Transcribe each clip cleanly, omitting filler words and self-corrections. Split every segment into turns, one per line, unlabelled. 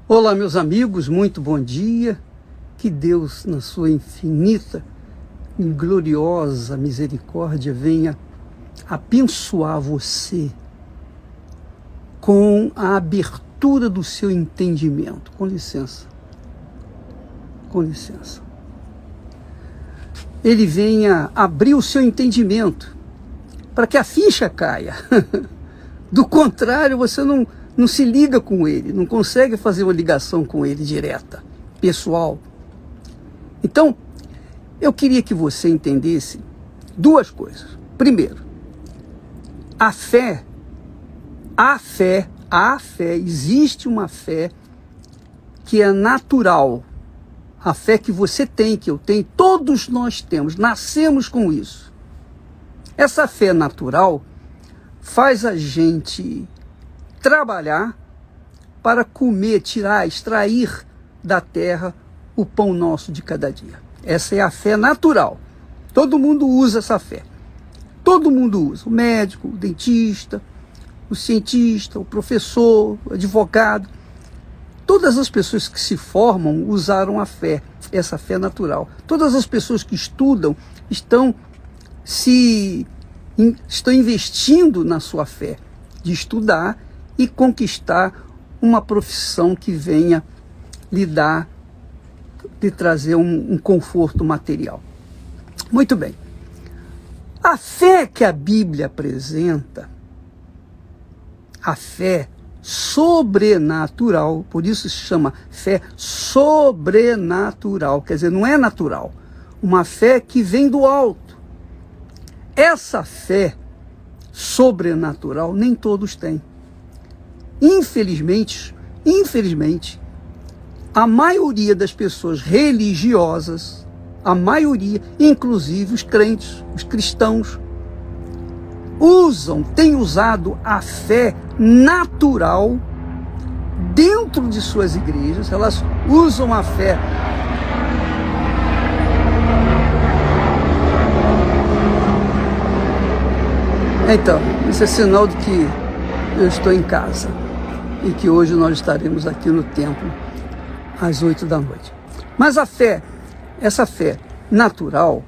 Olá, meus amigos, muito bom dia. Que Deus, na sua infinita e gloriosa misericórdia, venha abençoar você com a abertura do seu entendimento. Com licença. Com licença. Ele venha abrir o seu entendimento para que a ficha caia. Do contrário, você não se liga com ele, não consegue fazer uma ligação com ele direta, pessoal. Então, eu queria que você entendesse duas coisas. Primeiro, a fé, existe uma fé que é natural. A fé que você tem, que eu tenho, todos nós temos, nascemos com isso. Essa fé natural faz a gente trabalhar para comer, tirar, extrair da terra o pão nosso de cada dia. Essa é a fé natural. Todo mundo usa essa fé. Todo mundo usa. O médico, o dentista, o cientista, o professor, o advogado. Todas as pessoas que se formam usaram a fé, essa fé natural. Todas as pessoas que estudam estão investindo na sua fé, de estudar e conquistar uma profissão que venha lhe trazer um conforto material. Muito bem. A fé que a Bíblia apresenta, a fé sobrenatural, por isso se chama fé sobrenatural, quer dizer, não é natural, uma fé que vem do alto. Essa fé sobrenatural nem todos têm. Infelizmente, a maioria das pessoas religiosas, a maioria, inclusive os crentes, os cristãos, têm usado a fé natural dentro de suas igrejas. Elas usam a fé Então, isso é sinal de que eu estou em casa e que hoje nós estaremos aqui no templo às 8 da noite. Mas a fé, essa fé natural,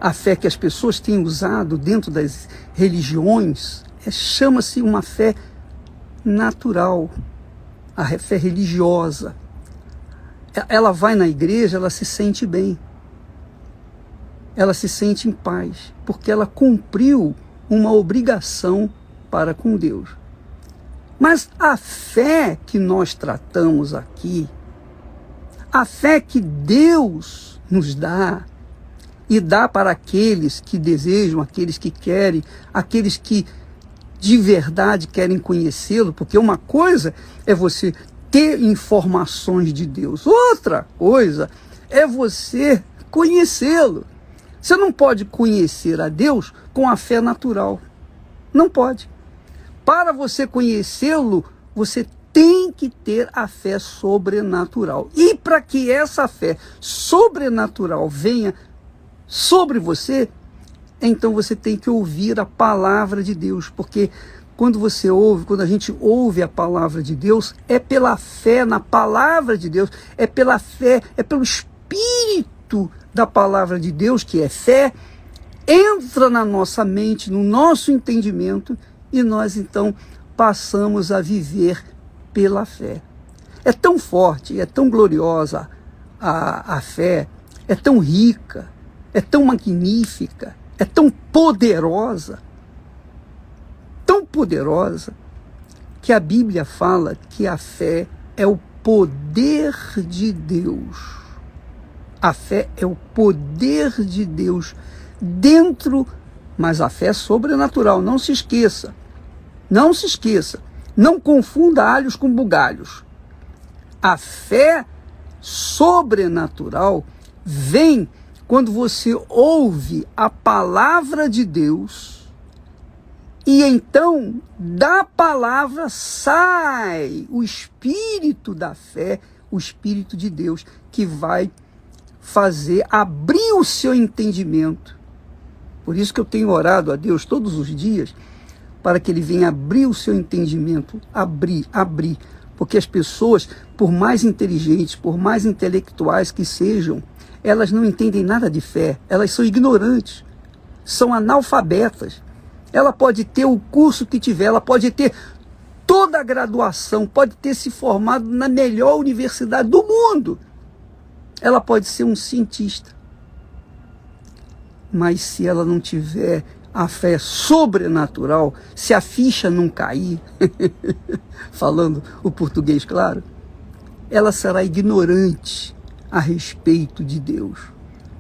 a fé que as pessoas têm usado dentro das religiões, chama-se uma fé natural, a fé religiosa. Ela vai na igreja, ela se sente bem. Ela se sente em paz, porque ela cumpriu uma obrigação para com Deus. Mas a fé que nós tratamos aqui, a fé que Deus nos dá, e dá para aqueles que desejam, aqueles que querem, aqueles que de verdade querem conhecê-lo, porque uma coisa é você ter informações de Deus, outra coisa é você conhecê-lo. Você não pode conhecer a Deus com a fé natural. Não pode. Para você conhecê-lo, você tem que ter a fé sobrenatural. E para que essa fé sobrenatural venha sobre você, então você tem que ouvir a palavra de Deus. Porque quando a gente ouve a palavra de Deus, é pela fé na palavra de Deus, é pela fé, é pelo Espírito da palavra de Deus, que é fé, entra na nossa mente, no nosso entendimento, e nós então passamos a viver pela fé. É tão forte, é tão gloriosa a fé, é tão rica, é tão magnífica, é tão poderosa, que a Bíblia fala que a fé é o poder de Deus. A fé é o poder de Deus dentro, mas a fé é sobrenatural, não se esqueça. Não se esqueça. Não confunda alhos com bugalhos. A fé sobrenatural vem quando você ouve a palavra de Deus e então da palavra sai o Espírito da fé, o Espírito de Deus, que vai abrir o seu entendimento. Por isso que eu tenho orado a Deus todos os dias, para que ele venha abrir o seu entendimento, abrir. Porque as pessoas, por mais inteligentes, por mais intelectuais que sejam, elas não entendem nada de fé, elas são ignorantes, são analfabetas. Ela pode ter o curso que tiver, ela pode ter toda a graduação, pode ter se formado na melhor universidade do mundo. Ela pode ser um cientista. Mas se ela não tiver a fé sobrenatural, se a ficha não cair, falando o português claro, ela será ignorante a respeito de Deus.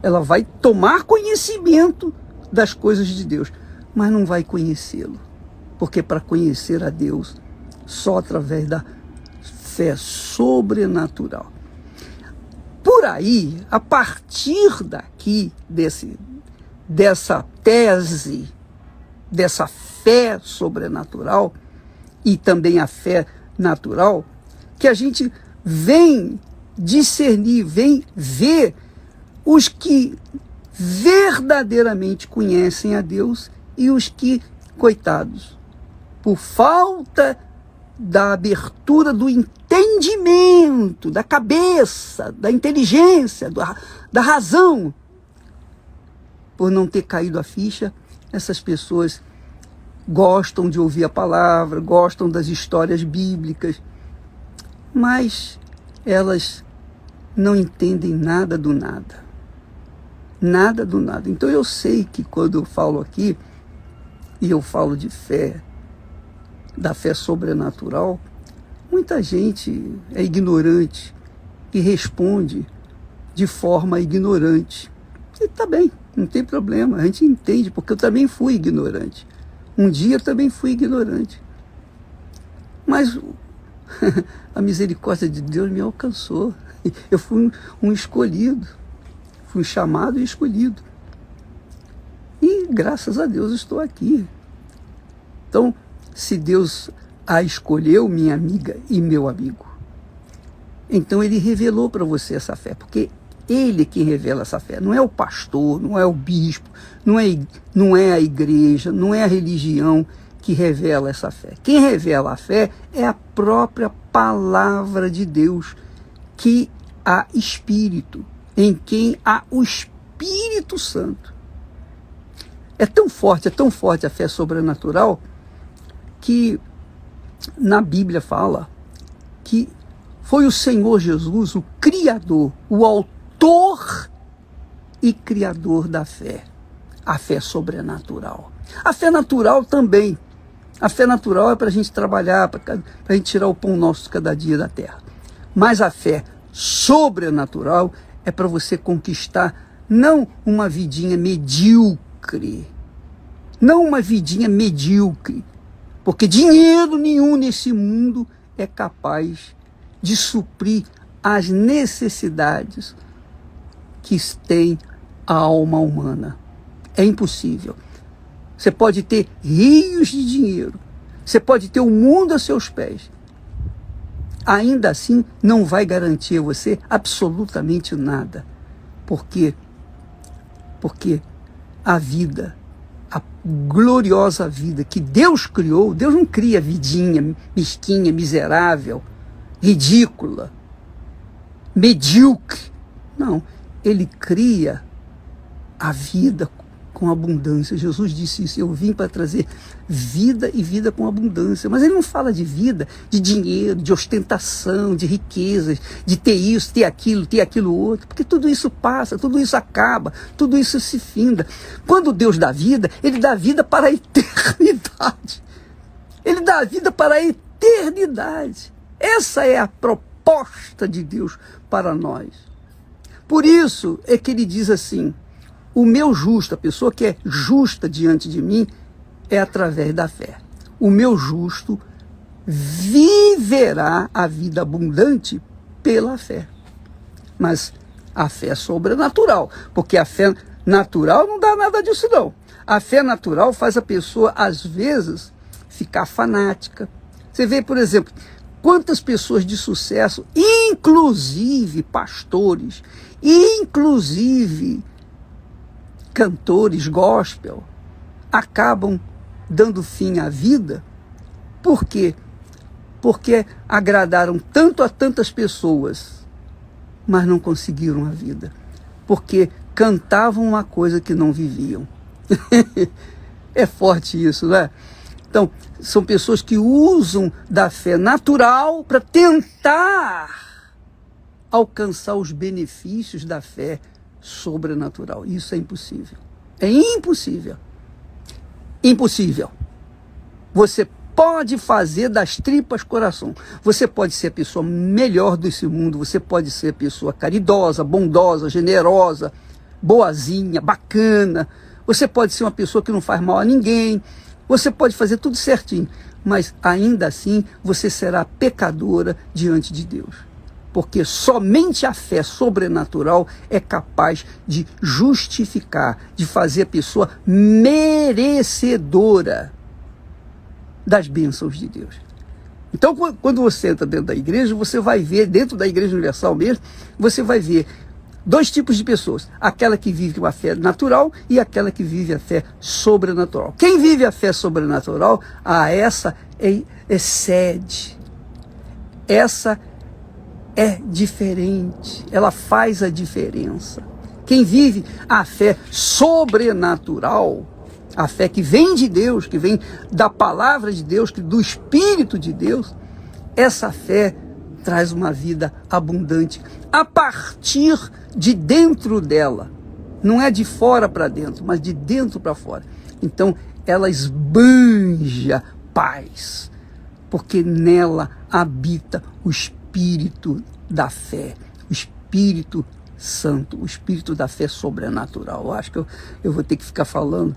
Ela vai tomar conhecimento das coisas de Deus, mas não vai conhecê-lo. Porque para conhecer a Deus, só através da fé sobrenatural. Por aí, a partir daqui, dessa tese, dessa fé sobrenatural e também a fé natural, que a gente vem discernir, vem ver os que verdadeiramente conhecem a Deus e os que, coitados, por falta da abertura do entendimento, da cabeça, da inteligência, da razão, por não ter caído a ficha, essas pessoas gostam de ouvir a palavra, gostam das histórias bíblicas, mas elas não entendem nada do nada. Nada do nada. Então eu sei que quando eu falo aqui, e eu falo de fé, da fé sobrenatural, muita gente é ignorante e responde de forma ignorante. E tá bem, não tem problema, a gente entende, porque eu também fui ignorante. Um dia eu também fui ignorante. Mas a misericórdia de Deus me alcançou. Eu fui um escolhido, fui chamado e escolhido. E graças a Deus estou aqui. Então, se Deus a escolheu, minha amiga e meu amigo, então ele revelou para você essa fé, porque ele é quem revela essa fé, não é o pastor, não é o bispo, não é a igreja, não é a religião que revela essa fé. Quem revela a fé é a própria palavra de Deus, que há Espírito, em quem há o Espírito Santo. É tão forte a fé sobrenatural, que na Bíblia fala que foi o Senhor Jesus, o Criador, o autor e Criador da fé, a fé sobrenatural. A fé natural também. A fé natural é para a gente trabalhar, para a gente tirar o pão nosso de cada dia da terra. Mas a fé sobrenatural é para você conquistar não uma vidinha medíocre, porque dinheiro nenhum nesse mundo é capaz de suprir as necessidades que tem a alma humana. É impossível. Você pode ter rios de dinheiro, você pode ter o mundo a seus pés. Ainda assim, não vai garantir a você absolutamente nada. Por quê? Porque a vida, a gloriosa vida que Deus criou, Deus não cria vidinha mesquinha, miserável, ridícula, medíocre. Não, Ele cria a vida com abundância. Jesus disse isso: eu vim para trazer vida e vida com abundância. Mas Ele não fala de vida, de dinheiro, de ostentação, de riquezas, de ter isso, ter aquilo outro, porque tudo isso passa, tudo isso acaba, tudo isso se finda. Quando Deus dá vida, Ele dá vida para a eternidade. Ele dá vida para a eternidade. Essa é a proposta de Deus para nós. Por isso é que Ele diz assim: o meu justo, a pessoa que é justa diante de mim, é através da fé. O meu justo viverá a vida abundante pela fé. Mas a fé é sobrenatural, porque a fé natural não dá nada disso não. A fé natural faz a pessoa, às vezes, ficar fanática. Você vê, por exemplo, quantas pessoas de sucesso, inclusive pastores, inclusive cantores gospel, acabam dando fim à vida. Por quê? Porque agradaram tanto a tantas pessoas, mas não conseguiram a vida. Porque cantavam uma coisa que não viviam. É forte isso, não é? Então, são pessoas que usam da fé natural para tentar alcançar os benefícios da fé sobrenatural. Isso é impossível. É impossível. Impossível. Você pode fazer das tripas coração. Você pode ser a pessoa melhor desse mundo. Você pode ser a pessoa caridosa, bondosa, generosa, boazinha, bacana. Você pode ser uma pessoa que não faz mal a ninguém. Você pode fazer tudo certinho. Mas ainda assim você será pecadora diante de Deus. Porque somente a fé sobrenatural é capaz de justificar, de fazer a pessoa merecedora das bênçãos de Deus. Então, quando você entra dentro da igreja, você vai ver, dentro da Igreja Universal mesmo, você vai ver dois tipos de pessoas. Aquela que vive uma fé natural e aquela que vive a fé sobrenatural. Quem vive a fé sobrenatural, essa excede. Essa é diferente, ela faz a diferença. Quem vive a fé sobrenatural, a fé que vem de Deus, que vem da palavra de Deus, do Espírito de Deus, essa fé traz uma vida abundante a partir de dentro dela. Não é de fora para dentro, mas de dentro para fora. Então ela esbanja paz, porque nela habita o Espírito da fé, o Espírito Santo, o Espírito da fé sobrenatural. Eu acho que eu vou ter que ficar falando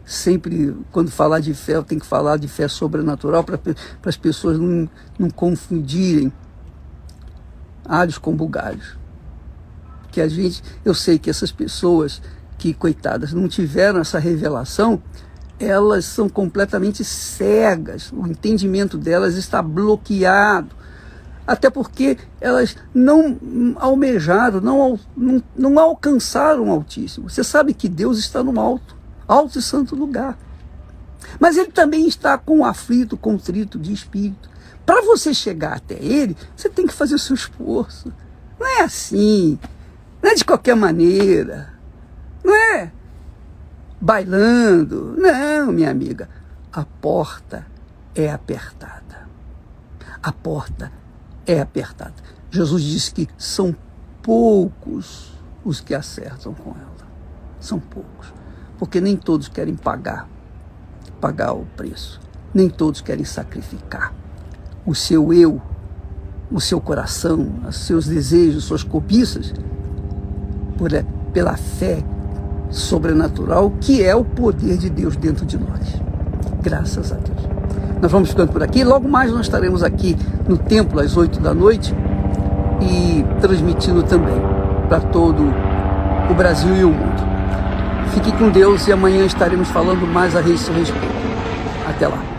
sempre, quando falar de fé, eu tenho que falar de fé sobrenatural para as pessoas não confundirem alhos com bugalhos. Porque eu sei que essas pessoas que, coitadas, não tiveram essa revelação, elas são completamente cegas, o entendimento delas está bloqueado. Até porque elas não almejaram, não alcançaram o Altíssimo. Você sabe que Deus está no alto e santo lugar. Mas Ele também está com o aflito, contrito de espírito. Para você chegar até Ele, você tem que fazer o seu esforço. Não é assim, não é de qualquer maneira, não é bailando. Não, minha amiga, a porta é apertada. A porta é apertada. Jesus disse que são poucos os que acertam com ela. São poucos. Porque nem todos querem pagar o preço. Nem todos querem sacrificar o seu eu, o seu coração, os seus desejos, suas cobiças, pela fé sobrenatural, que é o poder de Deus dentro de nós. Graças a Deus. Nós vamos ficando por aqui. Logo mais nós estaremos aqui no templo às 8 da noite e transmitindo também para todo o Brasil e o mundo. Fique com Deus e amanhã estaremos falando mais a esse respeito. Até lá.